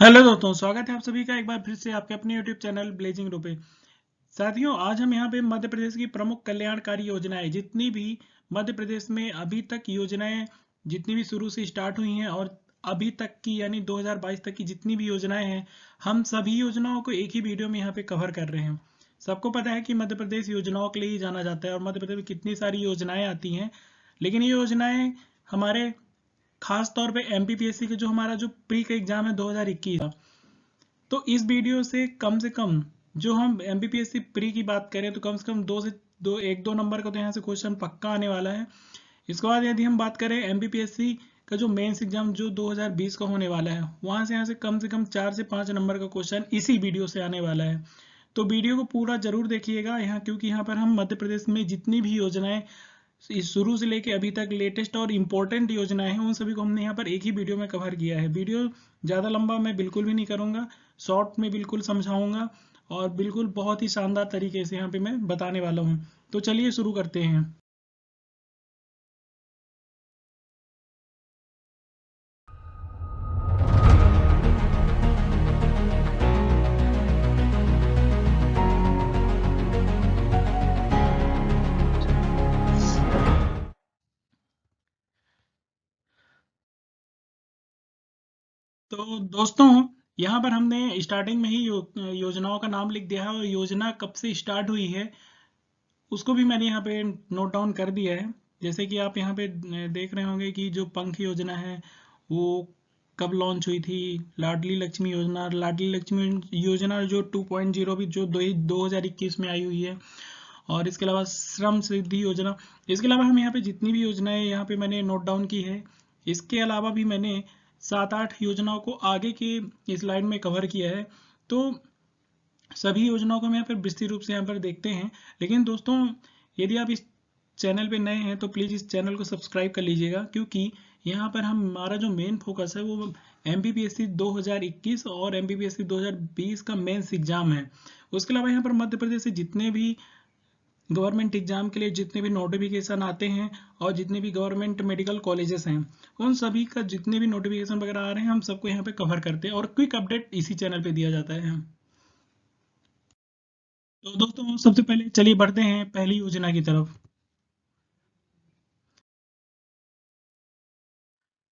Hello दोस्तों, स्वागत है आप सभी का एक बार फिर से आपके अपने YouTube चैनल ब्लेजिंग रो पे। साथियों, आज हम यहाँ पे मध्य प्रदेश की प्रमुख कल्याणकारी योजनाएं जितनी भी मध्य प्रदेश में अभी तक योजनाएं जितनी भी शुरू से स्टार्ट हुई हैं और अभी तक की यानी 2022 तक की जितनी भी योजनाएं हैं, हम सभी योजनाओं को एक ही वीडियो में यहाँ पे कवर कर रहे हैं। सबको पता है कि मध्य प्रदेश योजनाओं के लिए ही जाना जाता है और मध्य प्रदेश में कितनी सारी योजनाएं आती हैं, लेकिन ये योजनाएं हमारे खास तौर पे एमपीपीएससी के जो हमारा जो प्री का एग्जाम है 2021 का, तो इस वीडियो से कम जो हम एमपीपीएससी प्री की बात करें तो कम से कम एक दो नंबर का तो यहाँ से क्वेश्चन पक्का आने वाला है। इसके बाद यदि हम बात करें एमपीपीएससी का जो मेंस एग्जाम जो 2020 का होने वाला है, वहां से यहाँ से कम 4 से 5 नंबर का क्वेश्चन इसी वीडियो से आने वाला है। तो वीडियो को पूरा जरूर देखिएगा यहाँ, क्योंकि यहाँ पर हम मध्य प्रदेश में जितनी भी योजनाएं इस शुरू से लेके अभी तक लेटेस्ट और इम्पोर्टेंट योजनाएं हैं, उन सभी को हमने यहाँ पर एक ही वीडियो में कवर किया है। वीडियो ज़्यादा लंबा मैं बिल्कुल भी नहीं करूँगा, शॉर्ट में बिल्कुल समझाऊंगा और बिल्कुल बहुत ही शानदार तरीके से यहाँ पे मैं बताने वाला हूँ। तो चलिए शुरू करते हैं। तो दोस्तों, यहाँ पर हमने स्टार्टिंग में ही योजनाओं का नाम लिख दिया है और योजना कब से स्टार्ट हुई है उसको भी मैंने यहाँ पे नोट डाउन कर दिया है। जैसे कि आप यहाँ पे देख रहे होंगे कि जो पंख योजना है वो कब लॉन्च हुई थी, लाडली लक्ष्मी योजना जो 2.0 भी जो 2021 में आई हुई है, और इसके अलावा श्रम सिद्धि योजना। इसके अलावा हम यहाँ पे जितनी भी योजनाएं यहाँ पे मैंने नोट डाउन की है, इसके अलावा भी मैंने 7-8 योजनाओं को आगे की स्लाइड में कवर किया है। तो सभी योजनाओं को हम यहाँ पर विस्तृत रूप से यहाँ पर देखते हैं। लेकिन दोस्तों, यदि आप इस चैनल पे नए हैं तो प्लीज़ इस चैनल को सब्सक्राइब कर लीजिएगा, क्योंकि यहाँ पर हमारा जो मेन फोकस है वो एमपीपीएससी 2021 और एमपीपीएससी 2020 का मेंस एग्जाम है। उसके अलावा यहाँ पर मध्य प्रदेश से जितने भी गवर्नमेंट एग्जाम के लिए जितने भी नोटिफिकेशन आते हैं और जितने भी गवर्नमेंट मेडिकल कॉलेजेस हैं, उन सभी का जितने भी नोटिफिकेशन वगैरह आ रहे हैं हम सबको यहाँ पे कवर करते हैं और क्विक अपडेट इसी चैनल पे दिया जाता है। तो दोस्तों, सबसे पहले चलिए बढ़ते हैं पहली योजना की तरफ।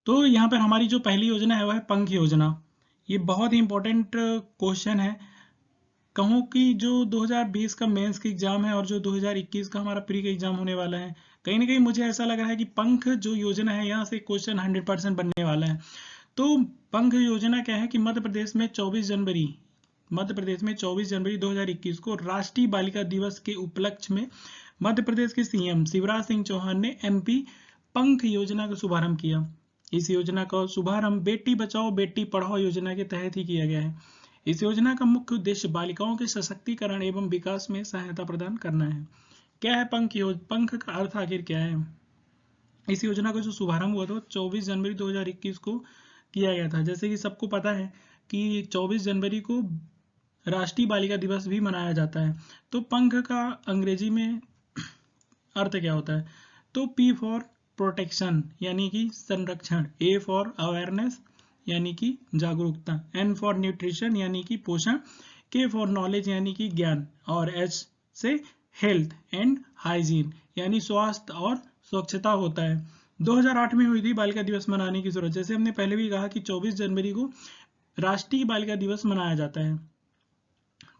तो यहाँ पर हमारी जो पहली योजना है वह है पंख योजना। ये बहुत ही इंपॉर्टेंट क्वेश्चन है। कहूँ कि जो 2020 का मेंस का एग्जाम है और जो 2021 का हमारा प्री का एग्जाम होने वाला है, कहीं ना कहीं मुझे ऐसा लग रहा है कि पंख जो योजना है यहाँ से क्वेश्चन 100% बनने वाला है। तो पंख योजना क्या है कि मध्य प्रदेश में 24 जनवरी 2021 को राष्ट्रीय बालिका दिवस के उपलक्ष्य में मध्य प्रदेश के सीएम शिवराज सिंह चौहान ने एमपी पंख योजना का शुभारंभ किया। इस योजना का शुभारंभ बेटी बचाओ बेटी पढ़ाओ योजना के तहत ही किया गया है। इस योजना का मुख्य उद्देश्य बालिकाओं के सशक्तिकरण एवं विकास में सहायता प्रदान करना है। क्या है पंख का अर्थ आखिर क्या है? इस योजना का जो शुभारंभ हुआ था 24 जनवरी 2021 को किया गया था। जैसे कि सबको पता है कि 24 जनवरी को राष्ट्रीय बालिका दिवस भी मनाया जाता है। तो पंख का अंग्रेजी में अर्थ क्या होता है? तो पी फॉर प्रोटेक्शन यानी कि संरक्षण, ए फॉर अवेयरनेस यानी कि जागरूकता, एन फॉर न्यूट्रिशन यानी कि पोषण, के फॉर नॉलेज यानी कि ज्ञान, और एच से हेल्थ एंड हाइजीन यानी स्वास्थ्य और स्वच्छता होता है। 2008 में हुई थी बालिका दिवस मनाने की जरूरत। जैसे हमने पहले भी कहा कि 24 जनवरी को राष्ट्रीय बालिका दिवस मनाया जाता है,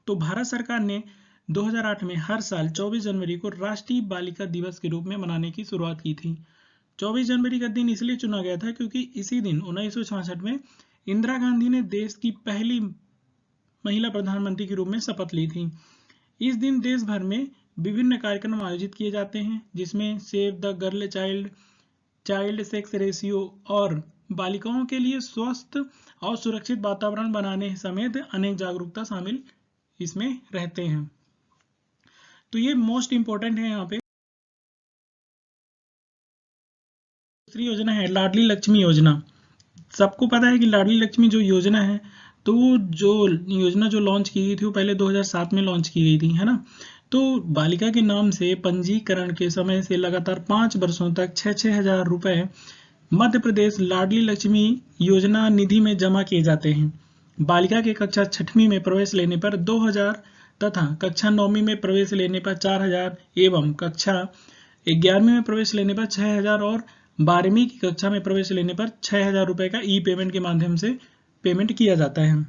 तो भारत सरकार ने 2008 में हर साल 24 जनवरी को राष्ट्रीय बालिका दिवस के रूप में मनाने की शुरुआत की थी। 24 जनवरी का दिन इसलिए चुना गया था क्योंकि इसी दिन 1966 में इंदिरा गांधी ने देश की पहली महिला प्रधानमंत्री के रूप में शपथ ली थी। इस दिन देश भर में विभिन्न कार्यक्रम आयोजित किए जाते हैं, जिसमें save the girl child, child sex ratio और बालिकाओं के लिए स्वस्थ और सुरक्षित वातावरण बनाने समेत अनेक जागरूकता शामिल इसमें रहते हैं। तो ये मोस्ट इंपॉर्टेंट है। यहाँ पे दूसरी योजना है लाडली लक्ष्मी योजना। सबको पता है कि लाडली लक्ष्मी जो योजना है, तो जो योजना जो लॉन्च की गई थी वो पहले 2007 में लॉन्च की गई थी, है ना। तो बालिका के नाम से पंजीकरण के समय से लगातार 5 वर्षों तक 6-6 हजार रुपए मध्य प्रदेश लाडली लक्ष्मी योजना निधि में जमा किए जाते हैं। बालिका के कक्षा 6वीं में प्रवेश लेने पर 2000 तथा कक्षा 9वीं में प्रवेश लेने पर 4000 एवं कक्षा 11वीं में प्रवेश लेने पर 6000 और 12वीं की कक्षा में प्रवेश लेने पर 6000 रुपए का ई पेमेंट के माध्यम से पेमेंट किया जाता है।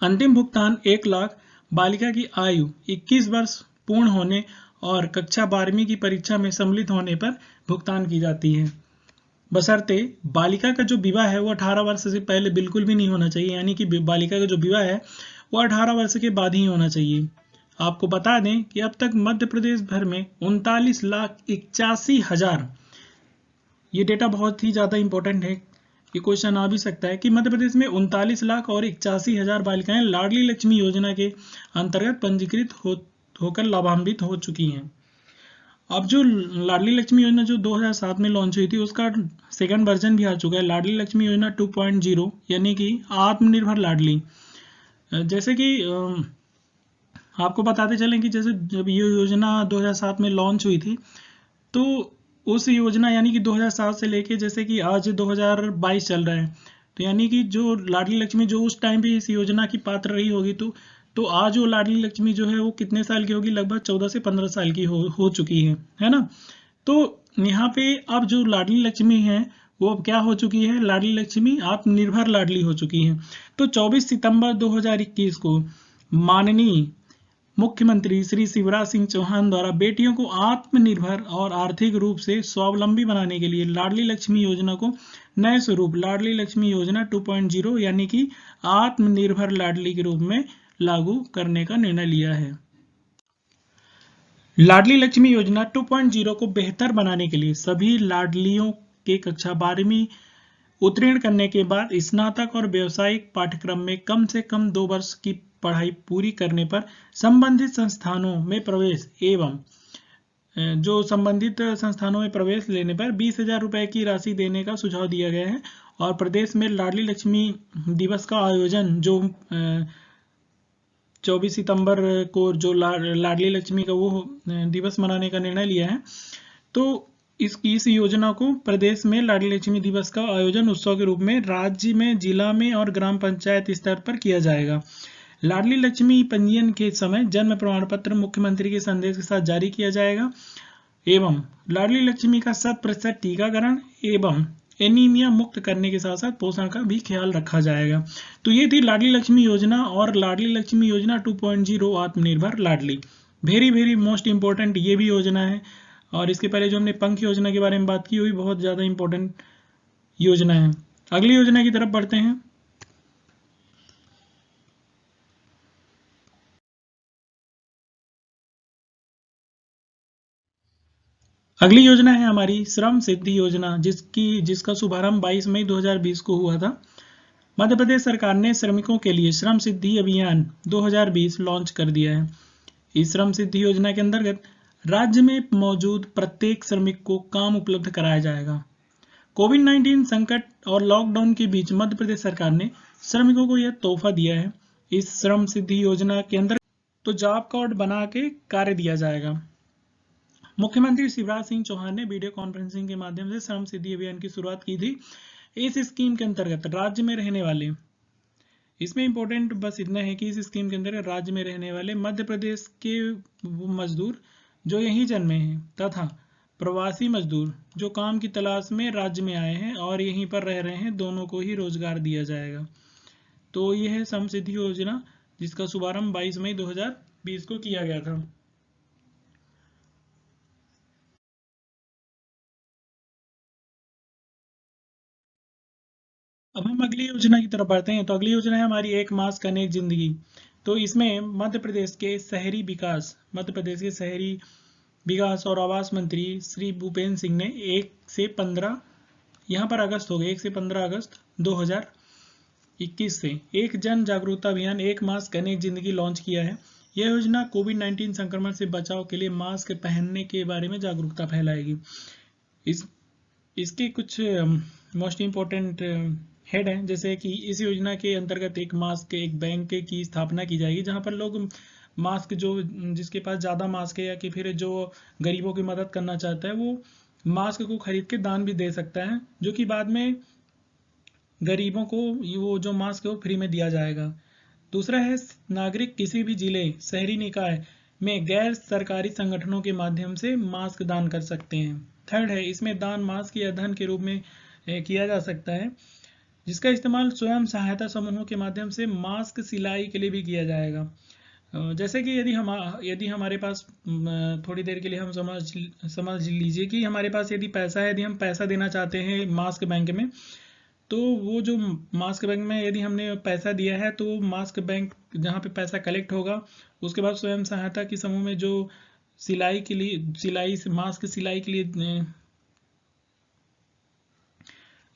अंतिम भुगतान 1 लाख बालिका की आयु 21 वर्ष पूर्ण होने और कक्षा 12वीं की परीक्षा में सम्मिलित होने पर भुगतान की जाती है। बशर्ते बालिका का जो विवाह है वो 18 वर्ष से पहले बिल्कुल भी नहीं होना चाहिए, यानी कि बालिका का जो विवाह है वो 18 वर्ष के बाद ही होना चाहिए। आपको बता दें कि अब तक मध्य प्रदेश भर में 39,81,000, ये डेटा बहुत ही ज्यादा इंपॉर्टेंट है, ये क्वेश्चन आ भी सकता है कि मध्य प्रदेश में 39,81,000 बालिकाएं लाडली लक्ष्मी योजना के अंतर्गत पंजीकृत होकर लाभान्वित हो चुकी हैं। अब जो लाडली लक्ष्मी योजना जो 2007 में लॉन्च हुई थी उसका सेकंड वर्जन भी आ चुका है, लाडली लक्ष्मी योजना 2.0, यानी कि आत्मनिर्भर लाडली। जैसे कि आपको बताते चलें कि जैसे जब ये योजना 2007 में लॉन्च हुई थी तो उस योजना यानी कि 2007 से लेके जैसे कि आज 2022 चल रहा है, तो यानी कि जो लाडली लक्ष्मी जो उस टाइम पे इस योजना की पात्र रही होगी तो आज वो लाडली लक्ष्मी जो है वो कितने साल की होगी, लगभग 14 से 15 साल की हो चुकी है ना। तो यहाँ पे अब जो लाडली लक्ष्मी है वो अब क्या हो चुकी है, लाडली लक्ष्मी आत्मनिर्भर लाडली हो चुकी है। तो 24 सितंबर 2021 को माननीय मुख्यमंत्री श्री शिवराज सिंह चौहान द्वारा बेटियों को आत्मनिर्भर और आर्थिक रूप से स्वावलंबी बनाने के लिए लाडली लक्ष्मी योजना को नए स्वरूप लाडली लक्ष्मी योजना 2.0 यानी कि आत्मनिर्भर लाडली के रूप में लागू करने का निर्णय लिया है। लाडली लक्ष्मी योजना 2.0 को बेहतर बनाने के लिए सभी लाडलियों के कक्षा 12वीं उत्तीर्ण करने के बाद स्नातक और व्यावसायिक पाठ्यक्रम में कम से कम 2 वर्ष की पढ़ाई पूरी करने पर संबंधित संस्थानों में प्रवेश एवं जो संबंधित संस्थानों में प्रवेश लेने पर 20,000 रुपए की राशि देने का सुझाव दिया गया है। और प्रदेश में लाडली लक्ष्मी दिवस का आयोजन जो 24 सितंबर को जो लाडली लक्ष्मी का वो दिवस मनाने का निर्णय लिया है, तो इस योजना को प्रदेश में लाडली लक्ष्मी दिवस का आयोजन उत्सव के रूप में राज्य में, जिला में और ग्राम पंचायत स्तर पर किया जाएगा। लाडली लक्ष्मी पंजीयन के समय जन्म प्रमाण पत्र मुख्यमंत्री के संदेश के साथ जारी किया जाएगा एवं लाडली लक्ष्मी का 100% टीकाकरण एवं एनीमिया मुक्त करने के साथ साथ पोषण का भी ख्याल रखा जाएगा। तो ये थी लाडली लक्ष्मी योजना और लाडली लक्ष्मी योजना 2.0 आत्मनिर्भर लाडली। वेरी वेरी मोस्ट इंपॉर्टेंट ये भी योजना है। और इसके पहले जो हमने पंख योजना के बारे में बात की वो भी बहुत ज्यादा इंपॉर्टेंट योजना है। अगली योजना की तरफ बढ़ते हैं। अगली योजना है हमारी श्रम सिद्धि योजना, जिसका शुभारंभ 22 मई 2020 को हुआ था। मध्य प्रदेश सरकार ने श्रमिकों के लिए श्रम सिद्धि अभियान 2020 लॉन्च कर दिया है। इस श्रम सिद्धि योजना के अंतर्गत राज्य में मौजूद प्रत्येक श्रमिक को काम उपलब्ध कराया जाएगा। कोविड-19 संकट और लॉकडाउन के बीच मध्य प्रदेश सरकार ने श्रमिकों को यह तोहफा दिया है। इस श्रम सिद्धि योजना के अंदर तो जॉब कार्ड बना के कार्य दिया जाएगा। मुख्यमंत्री शिवराज सिंह चौहान ने वीडियो कॉन्फ्रेंसिंग के माध्यम से श्रम सिद्धि अभियान की शुरुआत की थी। इस स्कीम के अंतर्गत राज्य में रहने वाले, इसमें इंपॉर्टेंट बस इतना है कि इस स्कीम के अंदर राज्य में रहने वाले मध्य प्रदेश के मजदूर जो यहीं जन्मे हैं तथा प्रवासी मजदूर जो काम की तलाश में राज्य में आए हैं और यहीं पर रह रहे हैं, दोनों को ही रोजगार दिया जाएगा। तो यह है श्रम सिद्धि योजना जिसका शुभारंभ 22 मई 2020 को किया गया था। अब हम अगली योजना की तरफ बढ़ते हैं। तो अगली योजना है हमारी एक मास्क अनेक जिंदगी। तो इसमें मध्य प्रदेश के शहरी विकास और आवास मंत्री श्री भूपेंद्र सिंह ने 1 से 15 यहाँ पर अगस्त हो गए 1 से 15 अगस्त 2021 से एक जन जागरूकता अभियान एक मास्क अनेक जिंदगी लॉन्च किया है। यह योजना कोविड-19 संक्रमण से बचाव के लिए मास्क पहनने के बारे में जागरूकता फैलाएगी। इसके कुछ मोस्ट इम्पोर्टेंट हेड हैं, जैसे कि इस योजना के अंतर्गत एक बैंक की स्थापना की जाएगी जहां पर लोग मास्क जिसके पास ज़्यादा मास्क है या कि फिर जो गरीबों की मदद करना चाहता है वो मास्क को खरीद के दान भी दे सकता है, जो कि बाद में गरीबों को वो जो मास्क है वो फ्री में दिया जाएगा। दूसरा है नागरिक किसी भी जिले, शहरी निकाय में गैर सरकारी संगठनों के माध्यम से मास्क दान कर सकते हैं। थर्ड है इसमें दान मास्क या धन के रूप में किया जा सकता है, जिसका इस्तेमाल स्वयं सहायता समूहों के माध्यम से मास्क सिलाई के लिए भी किया जाएगा। जैसे कि यदि हमारे पास थोड़ी देर के लिए हम समझ लीजिए कि हमारे पास यदि पैसा है, यदि हम पैसा देना चाहते हैं मास्क बैंक में, तो वो जो मास्क बैंक में यदि हमने पैसा दिया है तो मास्क बैंक जहाँ पे पैसा कलेक्ट होगा, उसके बाद स्वयं सहायता के समूह में जो मास्क सिलाई के लिए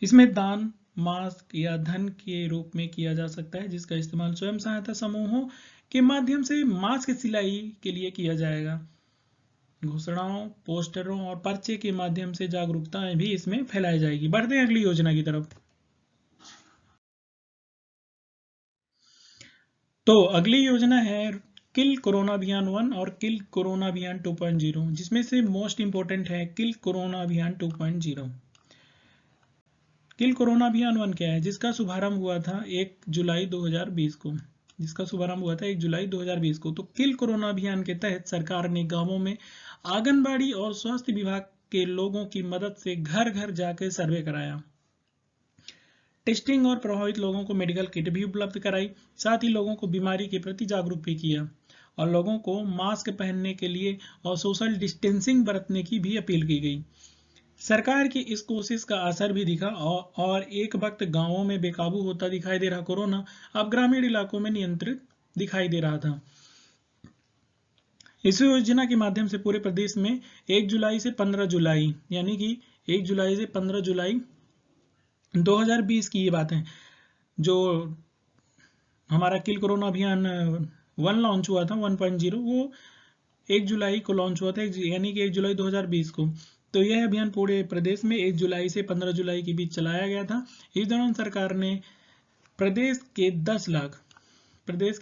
इसमें दान मास्क या धन के रूप में किया जा सकता है, जिसका इस्तेमाल स्वयं सहायता समूहों के माध्यम से मास्क सिलाई के लिए किया जाएगा। घोषणाओं, पोस्टरों और पर्चे के माध्यम से जागरूकताएं भी इसमें फैलाई जाएगी। बढ़ते हैं अगली योजना की तरफ। तो अगली योजना है किल कोरोना अभियान 1 और किल कोरोना अभियान 2.0, जिसमें से मोस्ट इंपोर्टेंट है किल कोरोना अभियान 2.0। किल कोरोना अभियान 1 क्या है? जिसका शुभारंभ हुआ था 1 जुलाई 2020 को। तो किल कोरोना अभियान के तहत सरकार ने गांवों में आंगनबाड़ी और स्वास्थ्य विभाग के लोगों की मदद से घर घर जाकर सर्वे कराया, टेस्टिंग और प्रभावित लोगों को मेडिकल किट भी उपलब्ध कराई, साथ ही लोगों को बीमारी के प्रति जागरूक भी किया और लोगों को मास्क पहनने के लिए और सोशल डिस्टेंसिंग बरतने की भी अपील की गई। सरकार की इस कोशिश का असर भी दिखा और एक वक्त गांवों में बेकाबू होता दिखाई दे रहा कोरोना अब ग्रामीण इलाकों में नियंत्रित दिखाई दे रहा था। इस योजना के माध्यम से पूरे प्रदेश में 1 जुलाई से 15 जुलाई यानी कि 1 जुलाई से 15 जुलाई 2020 की ये बात है, जो हमारा किल कोरोना अभियान 1 लॉन्च हुआ था 1.0, वो 1 जुलाई को लॉन्च हुआ था, यानी कि 1 जुलाई 2020 को। तो यह अभियान पूरे प्रदेश में 1 जुलाई से 15 जुलाई के बीच चलाया गया था। इस दौरान सरकार ने प्रदेश के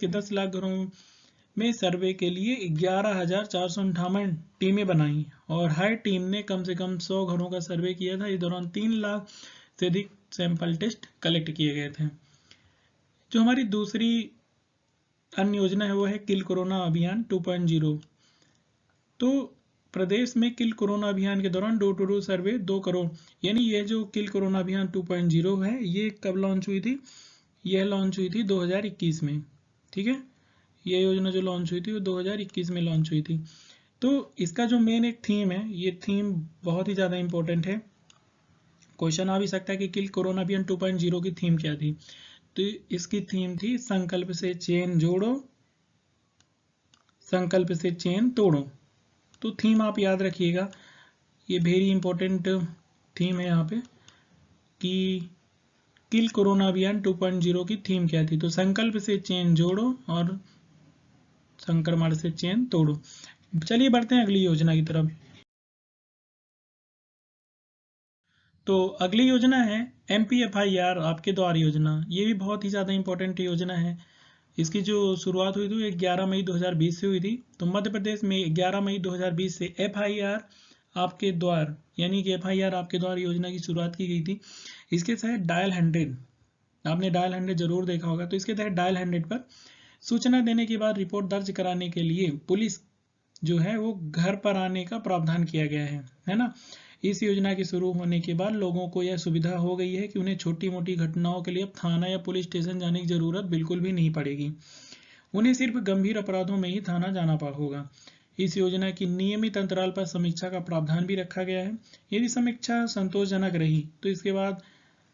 10 लाख घरों में सर्वे के लिए 11,458 टीमें बनाई और हर टीम ने कम से कम 100 घरों का सर्वे किया था। इस दौरान 3 लाख से अधिक सैंपल टेस्ट कलेक्ट किए गए थे। जो हमारी दूसरी अन्य योजना है वो है किल कोरोना अभियान 2.0। तो प्रदेश में किल कोरोना अभियान के दौरान door to door survey 2 crore, यानी ये जो किल कोरोना अभियान 2.0 है, ये कब लॉन्च हुई थी? यह लॉन्च हुई थी 2021 में। ठीक है, ये योजना जो लॉन्च हुई थी वो 2021 में लॉन्च हुई थी। तो इसका जो मेन एक थीम है, ये थीम बहुत ही ज़्यादा इंपॉर्टेंट है। क्वेश्चन आ भी सकता है कि किल कोरोना अभियान 2.0 की थीम क्या थी? तो इसकी थीम थी संकल्प से चेन जोड़ो, संकल्प से चेन तोड़ो। तो थीम आप याद रखिएगा, ये वेरी इंपॉर्टेंट थीम है यहाँ पे कि किल कोरोना अभियान 2.0 की थीम क्या थी। तो संकल्प से चेन जोड़ो और संक्रमण से चेन तोड़ो। चलिए बढ़ते हैं अगली योजना की तरफ। तो अगली योजना है MPFIR आपके द्वार योजना। ये भी बहुत ही ज़्यादा इंपॉर्टेंट योजना है। इसकी जो शुरुआत हुई थी 11 मई 2020 से हुई थी। तो मध्य प्रदेश में 11 मई 2020 से FIR आपके द्वार यानी कि FIR आपके द्वार योजना की शुरुआत की गई थी। इसके तहत डायल 100, आपने डायल 100 जरूर देखा होगा। तो इसके तहत डायल 100 पर सूचना देने के बाद रिपोर्ट दर्ज कराने के लिए पुलिस जो है वो घर पर आने का प्रावधान किया गया है ना। इस योजना के शुरू होने के बाद लोगों को यह सुविधा हो गई है कि उन्हें छोटी मोटी घटनाओं के लिए अब थाना या पुलिस स्टेशन जाने की जरूरत बिल्कुल भी नहीं पड़ेगी। उन्हें सिर्फ गंभीर अपराधों में ही थाना जाना होगा। इस योजना की नियमित अंतराल पर समीक्षा का प्रावधान भी रखा गया है। यदि समीक्षा संतोषजनक रही तो इसके बाद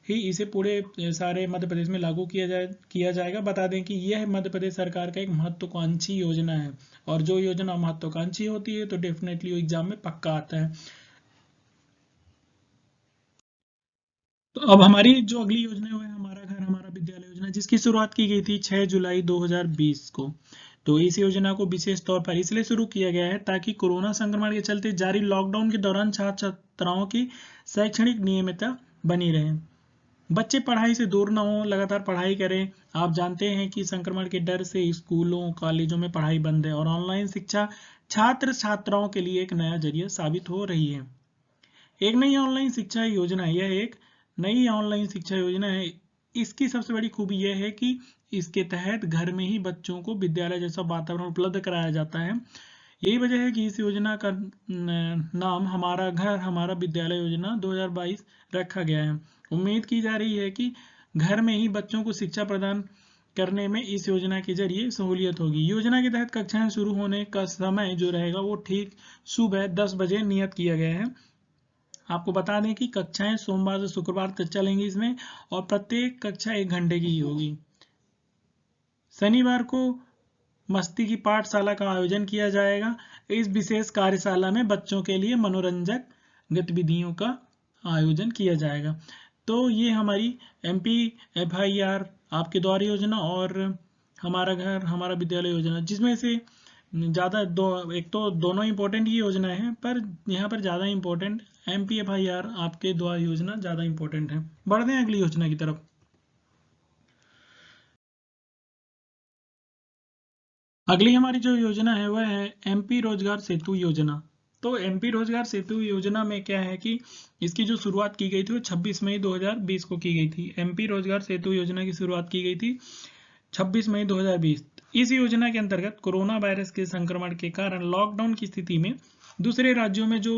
ही इसे पूरे सारे मध्य प्रदेश में लागू किया जाएगा। बता दें कि यह मध्य प्रदेश सरकार का एक महत्वाकांक्षी योजना है और जो योजना महत्वाकांक्षी होती है तो डेफिनेटली वो एग्जाम में पक्का आता है। तो अब हमारी जो अगली योजना है वो है हमारा घर हमारा विद्यालय योजना, जिसकी शुरुआत की गई थी 6 जुलाई 2020 को। तो इस योजना को विशेष तौर पर इसलिए शुरू किया गया है ताकि कोरोना संक्रमण के चलते जारी लॉकडाउन के दौरान छात्र छात्राओं की शैक्षणिक नियमितता बनी रहे, बच्चे पढ़ाई से दूर ना हो, लगातार पढ़ाई करें। आप जानते हैं कि संक्रमण के डर से स्कूलों कॉलेजों में पढ़ाई बंद है और ऑनलाइन शिक्षा छात्र छात्राओं के लिए एक नया जरिया साबित हो रही है। एक नई ऑनलाइन शिक्षा योजना, यह एक नई ऑनलाइन शिक्षा योजना है इसकी सबसे बड़ी खूबी यह है कि इसके तहत घर में ही बच्चों को विद्यालय जैसा वातावरण उपलब्ध कराया जाता है। यही वजह है कि इस योजना का नाम हमारा घर हमारा विद्यालय योजना 2022 रखा गया है। उम्मीद की जा रही है कि घर में ही बच्चों को शिक्षा प्रदान करने में इस योजना के जरिए सहूलियत होगी। योजना के तहत कक्षाएं शुरू होने का समय जो रहेगा वो ठीक सुबह 10 बजे नियत किया गया है। आपको बता दें कि कक्षाएं सोमवार से शुक्रवार तक चलेंगी इसमें, और प्रत्येक कक्षा 1 घंटे की होगी। शनिवार को मस्ती की पाठशाला का आयोजन किया जाएगा। इस विशेष कार्यशाला में बच्चों के लिए मनोरंजक गतिविधियों का आयोजन किया जाएगा। तो ये हमारी MPFIR आपके द्वार योजना और हमारा घर हमारा विद्यालय योजना, जिसमें से ज़्यादा एक तो दोनों इंपॉर्टेंट ही योजना है, पर यहाँ पर ज़्यादा इंपॉर्टेंट MPFIR आपके द्वार योजना ज़्यादा इंपॉर्टेंट है। बढ़ते हैं अगली योजना की तरफ। अगली हमारी जो योजना है वह है MP रोजगार सेतु योजना। तो MP रोजगार सेतु योजना में क्या है कि इसकी जो शुरुआत की गई थी वो 26 मई 2020 को की गई थी। MP रोजगार सेतु योजना की शुरुआत की गई थी 26 मई 2020। इस योजना के अंतर्गत कोरोना वायरस के संक्रमण के कारण लॉकडाउन की स्थिति में दूसरे राज्यों में जो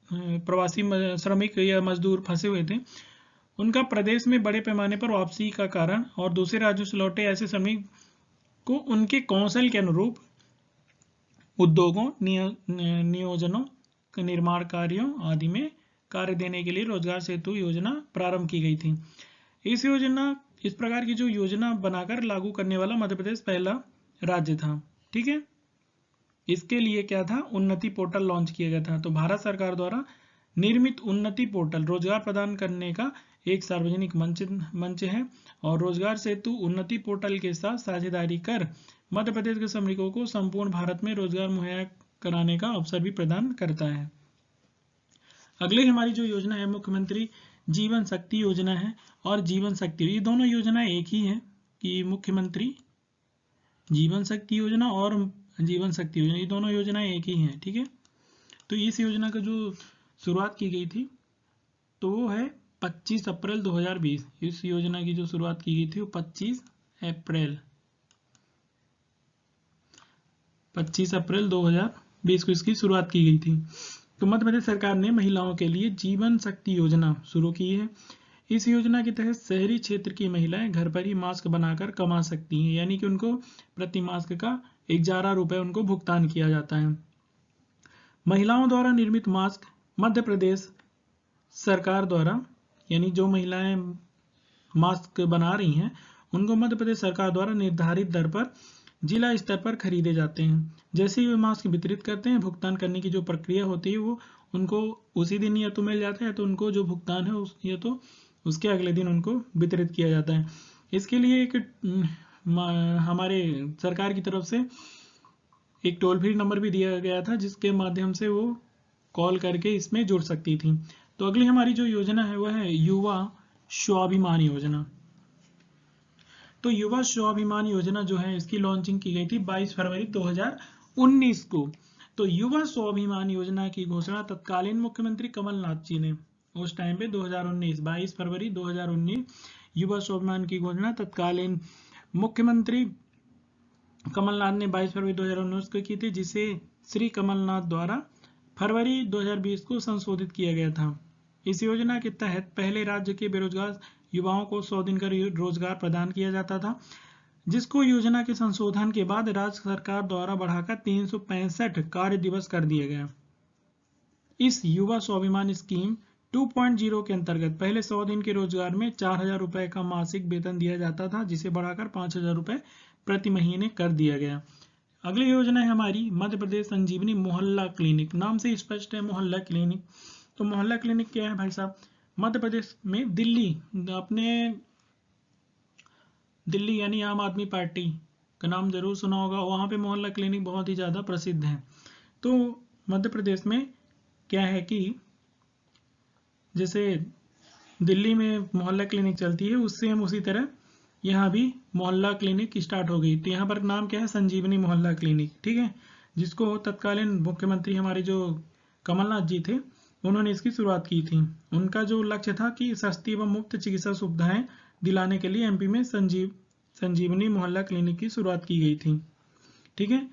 प्रवासी श्रमिक या मजदूर फंसे हुए थे, उनका प्रदेश में बड़े पैमाने पर वापसी का कारण और दूसरे राज्यों से लौटे ऐसे श्रमिक को उनके कौशल के अनुरूप उद्योगों नियोजनों निर्माण कार्यों आदि में कार्य देने के लिए रोजगार सेतु योजना प्रारंभ की गई थी। इस प्रकार की जो योजना बनाकर लागू करने वाला मध्य प्रदेश पहला राज्य था। ठीक है, इसके लिए क्या था, उन्नति पोर्टल लॉन्च किया गया था। तो भारत सरकार द्वारा निर्मित उन्नति पोर्टल रोजगार प्रदान करने का एक सार्वजनिक मंच है और रोजगार सेतु उन्नति पोर्टल के साथ साझेदारी कर मध्य प्रदेश के श्रमिकों को संपूर्ण भारत में रोजगार मुहैया कराने का अवसर भी प्रदान करता है। अगली हमारी जो योजना है मुख्यमंत्री जीवन शक्ति योजना है और जीवन शक्ति, ये दोनों योजनाएं एक ही है कि मुख्यमंत्री जीवन शक्ति योजना और जीवन शक्ति योजना, ये दोनों योजनाएं एक ही हैं। ठीक है, तो इस योजना का जो शुरुआत की गई थी तो वो है 25 अप्रैल 2020। इस योजना की जो शुरुआत की गई थी वो 25 अप्रैल 2020 को इसकी शुरुआत की गई थी। तो मध्य प्रदेश सरकार ने महिलाओं के लिए जीवन शक्ति योजना शुरू की है। इस योजना के तहत शहरी क्षेत्र की महिलाएं घर पर ही मास्क बनाकर कमा सकती हैं, यानी कि उनको प्रति मास्क का 11 रुपए उनको भुगतान किया जाता है। महिलाओं द्वारा निर्मित मास्क मध्य प्रदेश सरकार द्वारा, यानी जो महिलाएं मास्क बना रही हैं उनको मध्य प्रदेश सरकार द्वारा निर्धारित दर पर जिला स्तर पर खरीदे जाते हैं। जैसे ही वे मास्क वितरित करते हैं, भुगतान करने की जो प्रक्रिया होती है वो उनको उसी दिन या तो मिल जाता है, तो उनको जो भुगतान है या तो उसके अगले दिन उनको वितरित किया जाता है। इसके लिए एक हमारे सरकार की तरफ से एक टोल फ्री नंबर भी दिया गया था जिसके माध्यम से वो कॉल करके इसमें जुड़ सकती थी। तो अगली हमारी जो योजना है वह है युवा स्वाभिमान योजना। तो युवा स्वाभिमान योजना जो है इसकी लॉन्चिंग की गई थी 22 फरवरी 2019 को। तो युवा स्वाभिमान योजना की घोषणा तत्कालीन मुख्यमंत्री कमलनाथ जी ने उस टाइम पे 22 फरवरी 2019 युवा स्वाभिमान की घोषणा तत्कालीन मुख्यमंत्री कमलनाथ ने 22 फरवरी 2019 को की थी, जिसे श्री कमलनाथ द्वारा फरवरी 2020 को संशोधित किया गया था। इस योजना के तहत पहले राज्य के बेरोजगार युवाओं को 100 दिन का रोजगार प्रदान किया जाता था, जिसको योजना के संशोधन के बाद राज्य सरकार द्वारा बढ़ाकर 365 कार्य दिवस कर दिया गया। इस युवा स्वाभिमान स्कीम 2.0 के अंतर्गत पहले 100 दिन के रोजगार में 4,000 रुपए का मासिक वेतन दिया जाता था, जिसे बढ़ाकर 5,000 रुपए प्रति महीने कर दिया गया। अगली योजना है हमारी मध्य प्रदेश संजीवनी मोहल्ला क्लिनिक। नाम से स्पष्ट है मोहल्ला क्लिनिक। तो मोहल्ला क्लिनिक क्या है भाई साहब, मध्य प्रदेश में दिल्ली यानी आम आदमी पार्टी का नाम जरूर सुना होगा, वहां पे मोहल्ला क्लिनिक बहुत ही ज्यादा प्रसिद्ध है। तो मध्य प्रदेश में क्या है कि जैसे दिल्ली में मोहल्ला क्लिनिक चलती है, उससे हम उसी तरह यहाँ भी मोहल्ला क्लिनिक स्टार्ट हो गई। तो यहाँ पर नाम क्या है, संजीवनी मोहल्ला क्लिनिक। ठीक है, जिसको तत्कालीन मुख्यमंत्री हमारे जो कमलनाथ जी थे उन्होंने इसकी शुरुआत की थी। उनका जो लक्ष्य था कि सस्ती व मुफ्त चिकित्सा सुविधाएं दिलाने के लिए एमपी में संजीवनी मोहल्ला क्लिनिक की शुरुआत की गई थी। ठीक है,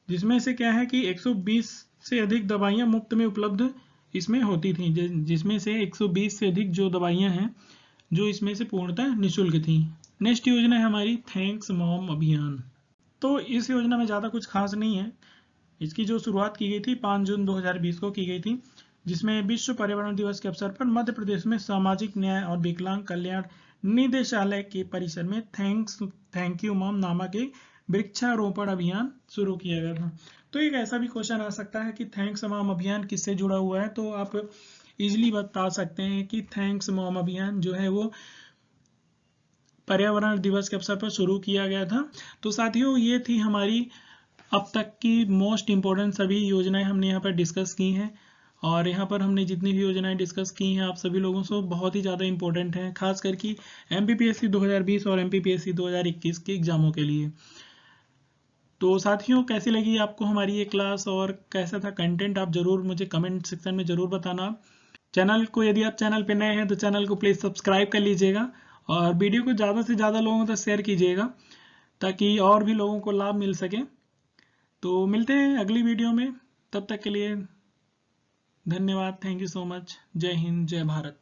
जिसमें से क्या है कि 120 से अधिक दवाइयां मुफ्त में उपलब्ध इसमें होती थी, जिसमें से 120 से अधिक जो दवाइयां हैं जो इसमें से पूर्णतः निःशुल्क थी। नेक्स्ट योजना है हमारी थैंक्स मॉम अभियान। तो इस योजना में ज़्यादा कुछ खास नहीं है। इसकी जो शुरुआत की गई थी 5 जून 2020 को की गई थी, जिसमें विश्व पर्यावरण दिवस के अवसर पर मध्य प्रदेश में सामाजिक न्याय और विकलांग कल्याण निदेशालय के परिसर में थैंक यू मॉम नामक एक वृक्षारोपण अभियान शुरू किया गया था। तो एक ऐसा भी क्वेश्चन आ सकता है कि थैंक्स मॉम अभियान किससे जुड़ा हुआ है, तो आप इजीली बता सकते हैं कि थैंक्स मॉम अभियान जो है वो पर्यावरण दिवस के अवसर पर शुरू किया गया था। तो साथियों, ये थी हमारी अब तक की मोस्ट इम्पोर्टेंट सभी योजनाएं हमने यहाँ पर डिस्कस की हैं, और यहाँ पर हमने जितनी भी योजनाएं डिस्कस की हैं आप सभी लोगों से बहुत ही ज़्यादा इम्पोर्टेंट हैं, खास करके एमपीपीएससी 2020 और एमपीपीएससी 2021 के एग्जामों के लिए। तो साथियों, कैसी लगी आपको हमारी ये क्लास और कैसा था कंटेंट, आप जरूर मुझे कमेंट सेक्शन में जरूर बताना। चैनल को, यदि आप चैनल पे नए हैं तो चैनल को प्लीज़ सब्सक्राइब कर लीजिएगा और वीडियो को ज़्यादा से ज़्यादा लोगों तक शेयर कीजिएगा ताकि और भी लोगों को लाभ मिल सके। तो मिलते हैं अगली वीडियो में, तब तक के लिए धन्यवाद। Thank you so much. जय हिंद, जय भारत।